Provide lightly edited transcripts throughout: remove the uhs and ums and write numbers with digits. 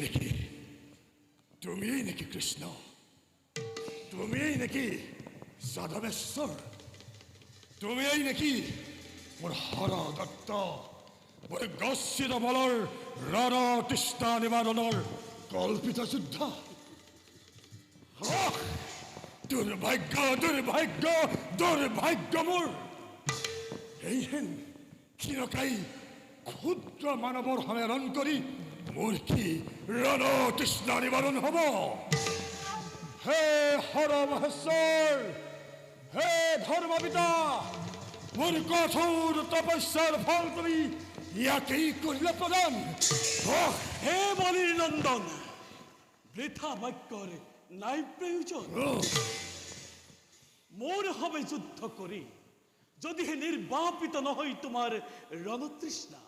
নেকি? তুমিয়েই নেকি কৃষ্ণ? তুমিয়েই নেকি যাদৱেশ্বৰ? তুমিয়েই নেকি মোৰ হৰ দত্ত, মোৰ গচ্ছিত বলৰ ৰণ তৃষ্ণা নিবাৰণৰ কল্পিত যোদ্ধা? দুৰ্ভাগ্য দুৰ্ভাগ্য দুৰ্ভাগ্য মোৰ! এইহেন ক্ষীণকাই ক্ষুদ্ৰ মানৱৰ সমেৰণ কৰি মোৰ কি ৰণ তৃষ্ণা নিবাৰণ হ'ব? হে হৰ মহেশ্বৰ, হে ধৰ্ম পিতা, মোৰ কঠোৰ তপস্যাৰ ফল তুমি ইয়াকেই কৰিলে প্ৰদান। হে বলিৰ নন্দন, বৃথা বাক্যৰ নাই প্ৰয়োজন। মোৰ হবে যুদ্ধ কৰি যদিহে নিৰ্বাপিত নহয় তোমাৰ ৰণতৃষ্ণা,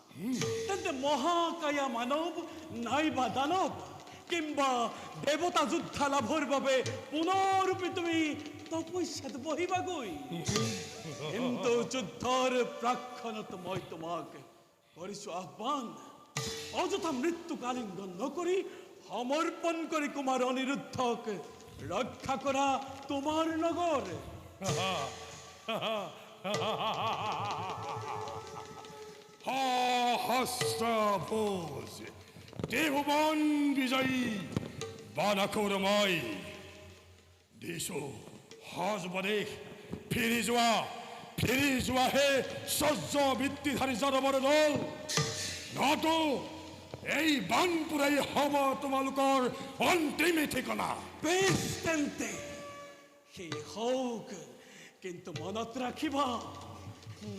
তেন্তে মহাকায়া মানৱ নাইবা দানৱ কিংবা দেৱতা যুদ্ধ লাভৰ বাবে পুনৰূপে তুমি তপস্যাত বহিবাগৈ। কিন্তু যুদ্ধৰ প্ৰাক্ষণত মই তোমাক কৰিছো আহ্বান, অযথা মৃত্যুক আলিঙ্গন নকৰি সমৰ্পণ কৰি কুমাৰ অনিৰুদ্ধক ৰক্ষা কৰা তোমাৰ নগৰ। সহস্ৰভোজ দেৱবন বিজয়ী বানাকৰ মই দিছো সজ উপদেশ। ফিৰি যোৱাহে সহ্য বৃত্তিধাৰী যাদৱৰ দল, নতো এই বানপুৰাই হ'ব তোমালোকৰ অন্তিম ঠিকনা। বেশ তেন্তে সেই হওক, কিন্তু মনত ৰাখিবা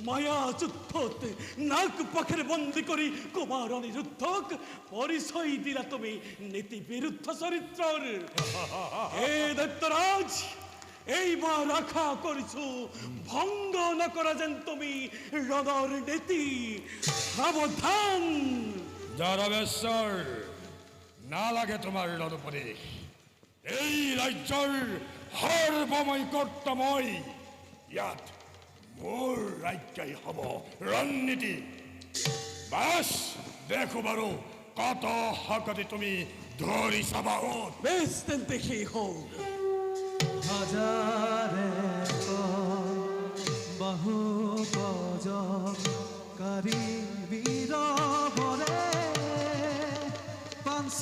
মায়া যুদ্ধত নাক পাখেৰে বন্দী কৰি কুমাৰ অনিৰুদ্ধক পৰিচয় দিলা তুমি নীতি বিৰুদ্ধ চৰিত্ৰৰ। হে দৈত্যৰাজ, এইবাৰ আশা কৰিছো ভংগ নকৰা যেন তুমি ৰণৰ নীতি। সাৱধান। যাদৱেশ্বৰ, নালাগে তোমাৰ ৰণ উপদেশ। এই ৰাজ্যৰ সৰ্বময় কৰ্তা মই। ইয়াত মোৰ ৰাজ্যই হ'ব ৰণনীতি। বাছ দেখো বাৰু কত শকতি তুমি ধৰি চাবা। বেশ তেন্তে সেই হওক। হাজারে বহু গজকারী বীর বরে পাঁচ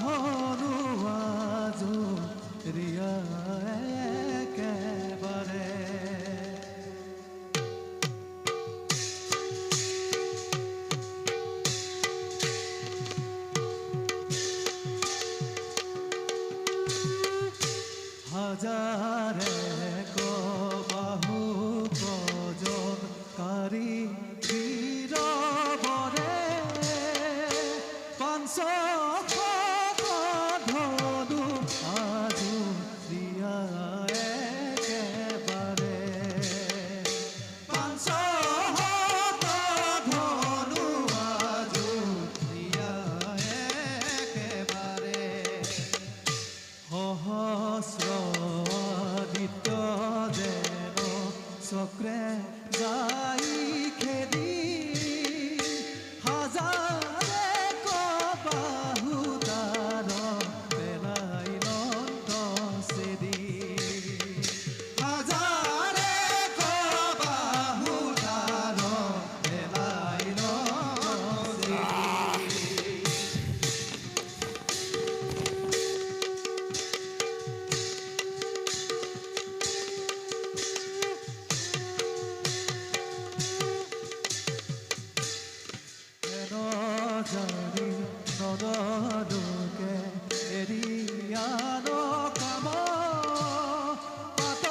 ধনু আজু রিয়া একেবারে। হাজারে বাহু গজকারী বীর বরে পাঁচ ধনু আজু দিয়া একেবারে। পাঁচ ধনু আজু দিয়া একেবারে। সহস্র আদিত্য যেন চক্ৰে যাই খেদি হাজাৰে বাহু তাৰ পেলাই নন্দ চেদি। হাজাৰে বাহু তাৰ পেলাই নন্দ চেদি। জানি নদলোকে এৰিয়ান কাম পাত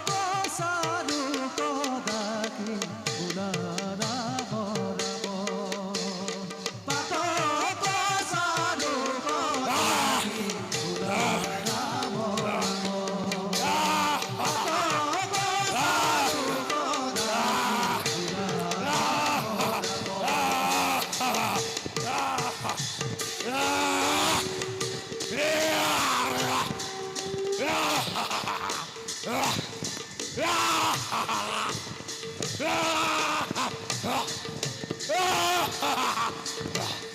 পচালো কদাকি বোলা ৰাম ৰাম। পাত পচালো কদাকি বোলা ৰাম ৰাম। Ah!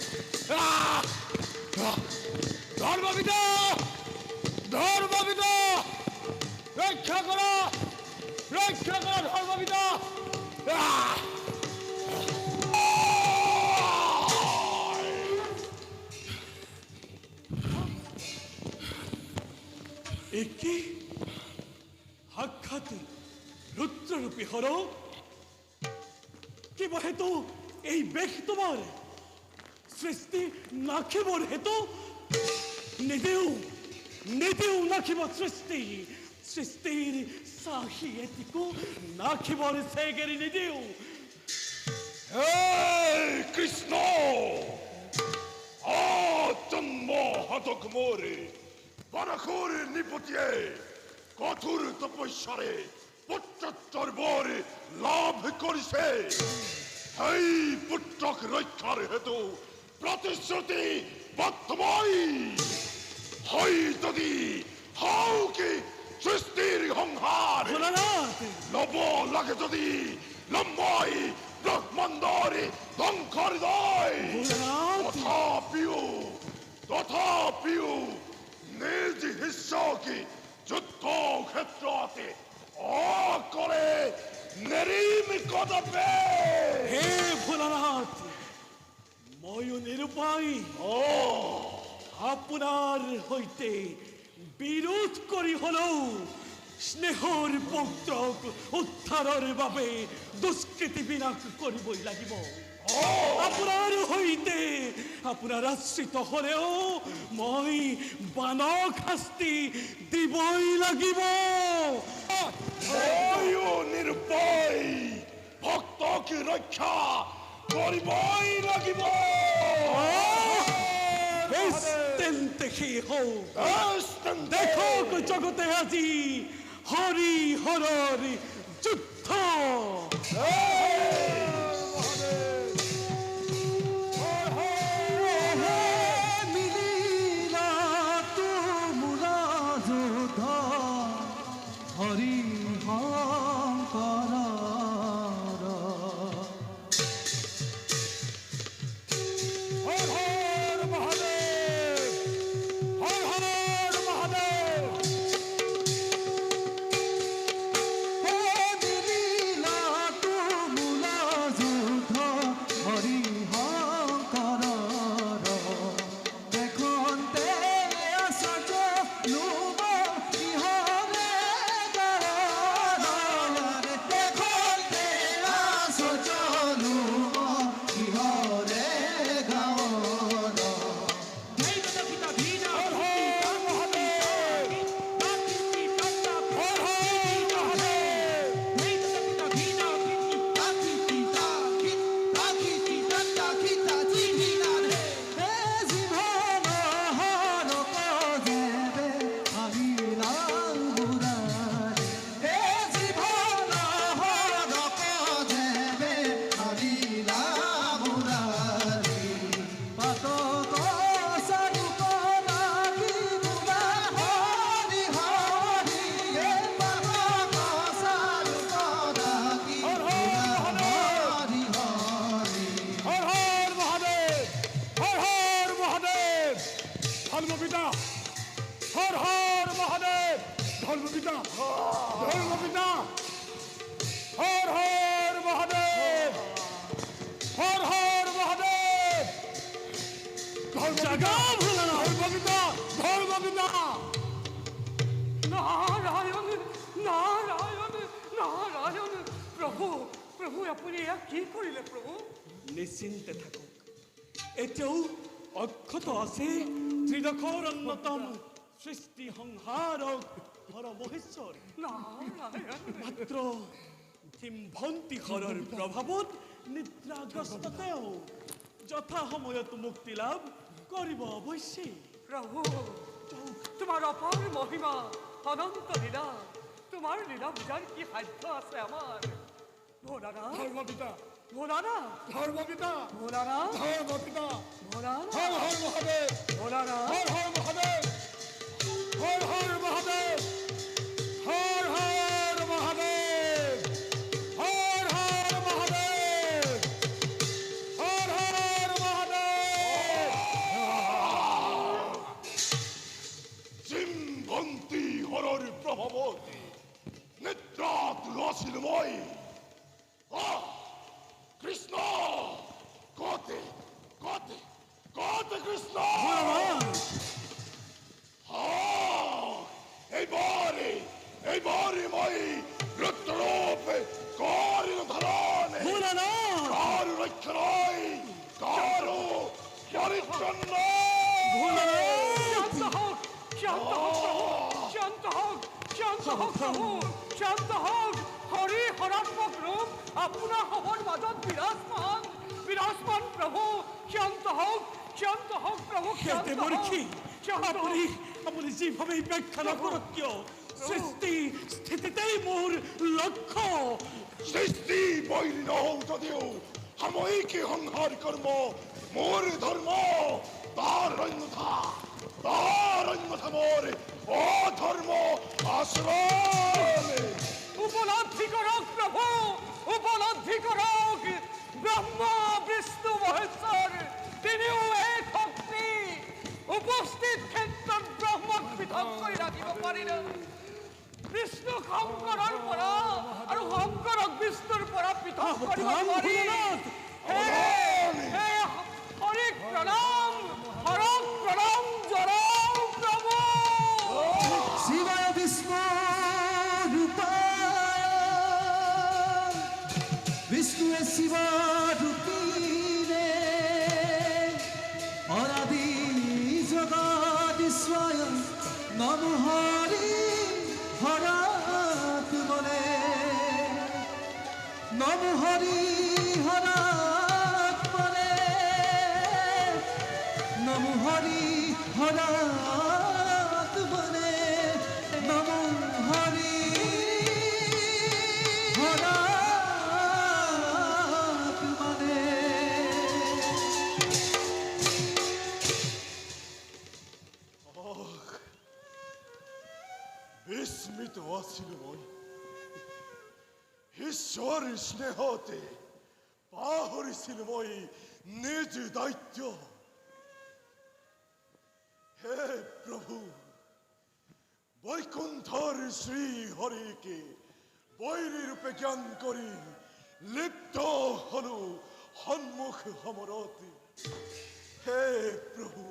একে সাক্ষাৎ ৰুদ্ৰৰূপী হৰ কিবা হেতু এই বেশ তোমাৰ সৃষ্টি নাখিবৰ হেতু নিদেও নাখিব সৃষ্টিৰ চাহি এটিকো নাখিবৰ চেগেৰি নিদেও এই কৃষ্ণ জন্ম হাতক মোরে পরখুর নিপতিয়ে কঠোর তপস্যারে পুত্রত্বর বর লাভ করিছে এই পুত্রক রক্ষার হেতু প্রতিশ্রুতি বদ্ধময় হই যদি হাউ কি সৃষ্টির সংহার ভোলানাথ লব লাগে যদি লম্বই ব্রহ্মাণ্ডরে ধ্বংসর দয় ভোলানাথ তথাপিও নিজ হিস্সকি যুদ্ধ ক্ষেত্রতে অকরে নেরিম কদবে হে ভোলানাথ ময়ো নিরুপায় আপনার হইতে বিরোধ করি হলেও স্নেহর পুত্রক উদ্ধারের বাবে দুষ্কৃতি বিনাশ করিবই লাগিব আপনার হইতে আপনার আশ্রিত হলেও মই বানক শাস্তি দিবই লাগিব নিরুপায় ভক্তকে রক্ষা করিবই লাগিব তেন্তে সেই হোক দেখো জগতে আজি হরি হরর যুদ্ধ মিলিলা তুমুলা যুদ্ধ হরি শঙ্কৰ হৰ হৰ মহাদেব হৰ হৰ মহাদেব মিলিলা তুমুলা যুদ্ধ হৰি শঙ্কৰ দেখোঁতে আশ্চৰ্য লোভ ইহৰে গাৱৰ দেখোঁতে আশ্চৰ্য লোভ ইহৰে গাৱৰ হর হর মহাদেব হর হর মহাদেব হর হর মহাদেব হর হর মহাদেব ধর্মপিতা হর হর মহাদেব ধর্মপিতা ধর্মপিতা হর হর মহাদেব হর হর মহাদেব জাগা ভোলানাথ ধর্মপিতা ধর্মপিতা নারায়ণ নারায়ণ নারায়ণ প্রভু প্রভু আপুনি এয়া কি কৰিলে প্ৰভু নিশ্চিন্তে থাকক এতিয়াও অক্ষত আছে ত্ৰিদশৰ অন্যতম সৃষ্টি সংহাৰক হৰ মহেশ্বৰ নাৰায়ণ মাত্ৰ কিম্ভন্তি হৰৰ প্ৰভাৱত নিদ্ৰাগ্ৰস্ত তেওঁ যথা সময়ত মুক্তি লাভ কৰিব অৱশ্যেই প্ৰভু তোমাৰ অপাৰ মহিমা অনন্ত লীলা তোমাৰ লীলা বুজাৰ কি সাধ্য আছে আমাৰ ভোলানাথ ধর্মপিতা ভোলানাথ ধর্মপিতা ভোলানাথ ধর্মপিতা ভোলানাথ হর হর মহাদেব ভোলানাথ হর হর মহাদেব হর হর মহাদেব হর হর মহাদেব হর হর মহাদেব হর হর মহাদেব জিম্বন্তি হরর প্রভাবতী নিদ্রাত লসিল মই কৃষ্ণ কতে কতে কতে কৃষ্ণ এই এইবারই মই রুদ্ররূপে কারিল ধারণে ভোলানাথ কারু রক্ষায় কারু পরিচ্ছন্ন শান্ত হোক শান্ত হোক প্রভু শান্ত হোক শান্ত হোক প্রভু শান্ত হোক হৰি হৰাত্মক ৰূপ আপোনাৰ হবৰ মাজত বিৰাজমান প্ৰভু শান্ত হোক প্ৰভু শান্ত খেতে মরিছি শান্ত হোক। আপনি যেভাবে ব্যাখ্যা নকরক কিয় সৃষ্টি স্থিতিতেই মোর লক্ষ্য সৃষ্টি বৈরী নহও যদিও সাময়িক সংহার কর্ম মোর ধর্ম তার অন্যথা মোর অধর্ম আশ্রমে উপলব্ধি কৰক প্ৰভু উপলব্ধি কৰক ব্ৰহ্ম বিষ্ণু মহেশ্বৰ তিনিও এক শক্তি উপস্থিত ক্ষেত্ৰত ব্ৰহ্মক পৃথক কৰি ৰাখিব পাৰিলে বিষ্ণু শংকৰৰ পৰা আৰু শংকৰক বিষ্ণুৰ পৰা পৃথক কৰিব নোৱাৰি হে হৰিক প্ৰণাম হৰক প্ৰণাম জনাও প্ৰভু শিবায় বিষ্ণু রূপায় বিষ্ণুয়ে শিব রূপীরে অনাদি জগদীশ্বয় নম হরি হরাত বলে নম হরি হরাত বলে নম হরি হরাত বলে নম হরি হরাত বলে বিস্মিত আছিল মই ঈশ্বর স্নেহতে পাহৰিছিল মই নিজ দায়িত্ব হে প্রভু বৈকুণ্ঠর শ্রী হরিকে বৈরী রূপে জ্ঞান করি লিপ্ত হলো সন্মুখ সমরতে হে প্রভু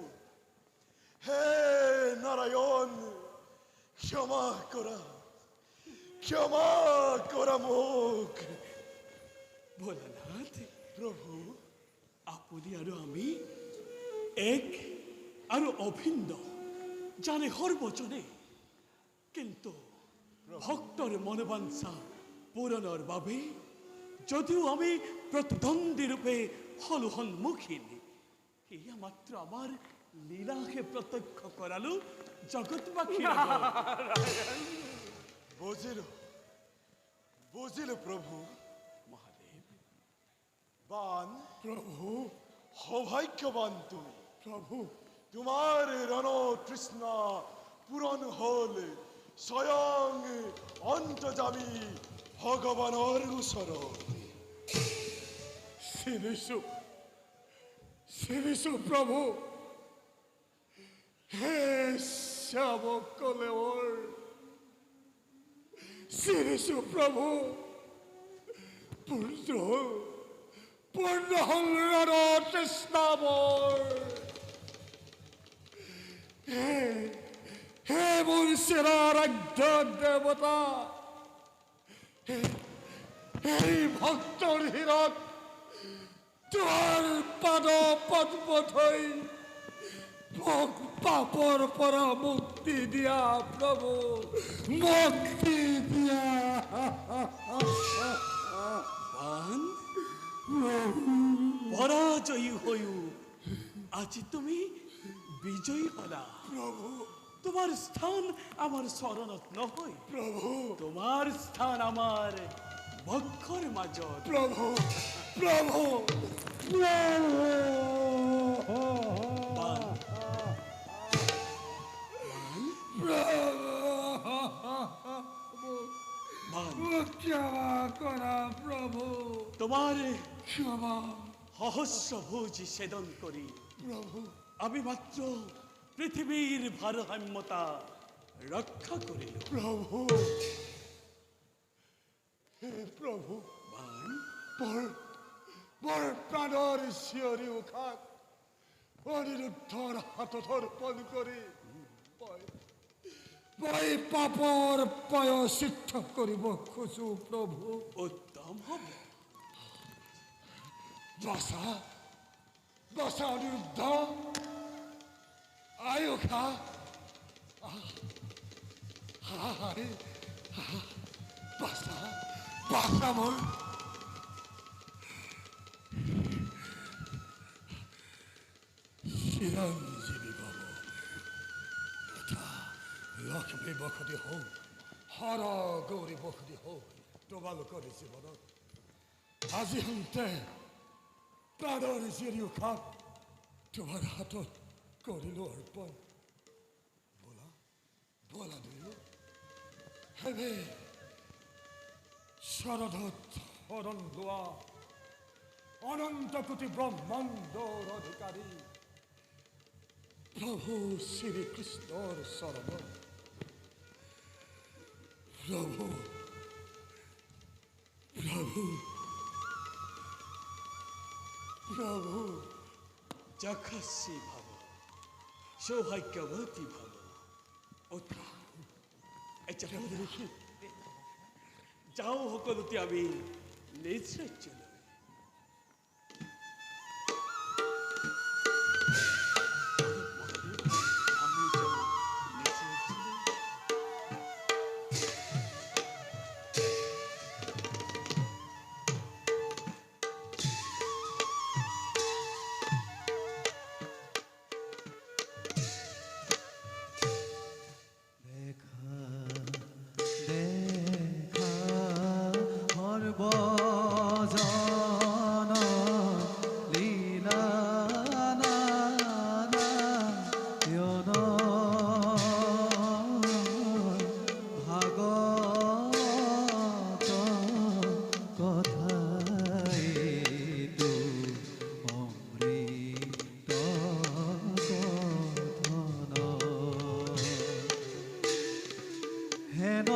হে নারায়ণ ক্ষমা করা মোক ভোলানাথ প্রভু আপুনি আৰু আমি এক আৰু অভিন্ন জানে সৰ্বজনে কিন্তু ভক্তৰ মনোবাঞ্ছা পূৰণৰ বাবে যদিও আমি প্ৰতিদ্বন্দ্বী ৰূপে হলো সন্মুখীন সেয়া মাত্ৰ আমাৰ লীলাহে প্ৰত্যক্ষ কৰালো জগতবাসীৰ আগত। বুঝিল প্ৰভু মহাদেৱ বান প্ৰভু সৌভাগ্যবান তুমি প্ৰভু তোমাৰ ৰণ তৃষ্ণা পূৰণ হল স্বয়ং অন্তৰ্যামী ভগবানেৰ ওচৰত শিৰিষু প্ৰভু হে শ্যামক কলেৱৰ শিৰিষু প্ৰভু পূৰ্ণ হল ৰণ তৃষ্ণামৰ হে মোৰ চিৰাৰাধ্য দেৱতা এই ভক্তৰ হীৰত তোমাৰ পাদ পদ্ম থৈ মোক পাপৰ পৰা মুক্তি দিয়া প্ৰভু মুক্তি দিয়া বান পৰাজয়ী হইও আজি তুমি বিজয়ী হলা প্ৰভু তোমাৰ স্থান আমাৰ শৰণত নহয় প্ৰভু তোমাৰ স্থান আমাৰ বক্ষৰ মাজত প্ৰভু প্ৰভু বান বান ক্ষমা কৰা প্ৰভু তোমাৰ ক্ষমা সহস্ৰ ভোজ সেদন কৰি প্ৰভু আমি মাত্ৰ পৃথিবীৰ ভাৰসাম্যতা ৰক্ষা কৰিল প্ৰভু হে প্ৰভু বান মোৰ প্ৰাণৰ চিঞৰি উশাক অনিৰুদ্ধৰ হাতত অৰ্পণ কৰি মই পাপৰ প্ৰায়শ্চিত্ত কৰিব খোজো প্ৰভু উত্তম হ'ব। বাছা বাছা অনিৰুদ্ধ আয়ুষা হায় বাছা বাছা মোৰ চিৰঞ্জীৱী বাবু তথা লক্ষ্মী বসতি হওক হৰ গৌৰী বসতি হওক তোমালোকৰ জীৱনত আজি হন্তে প্ৰাণৰ জীয়ৰী উশাহ তোমাৰ হাতত কৰিলো অৰ্পণ বলা বলা দুয়ো হেবে শৰধত শৰণ লোৱা অনন্ত কোটি ব্ৰহ্মাণ্ডৰ অধিকাৰী প্ৰভু শ্ৰীকৃষ্ণৰ চৰণত প্ৰভু প্ৰভু প্ৰভু যশস্বী ভৱ, সৌভাগ্যৱতী ভৱ। এতিয়া যাওঁ সকলোতে আমি নিজ ৰাজ্যলৈ। আমি যাওঁ নিজ ৰাজ্যলৈ। দেখা দেখা সৰ্বজন লীলা নাৰায়ণ ভাগৱত কথাইতো অমৃত কথন হেন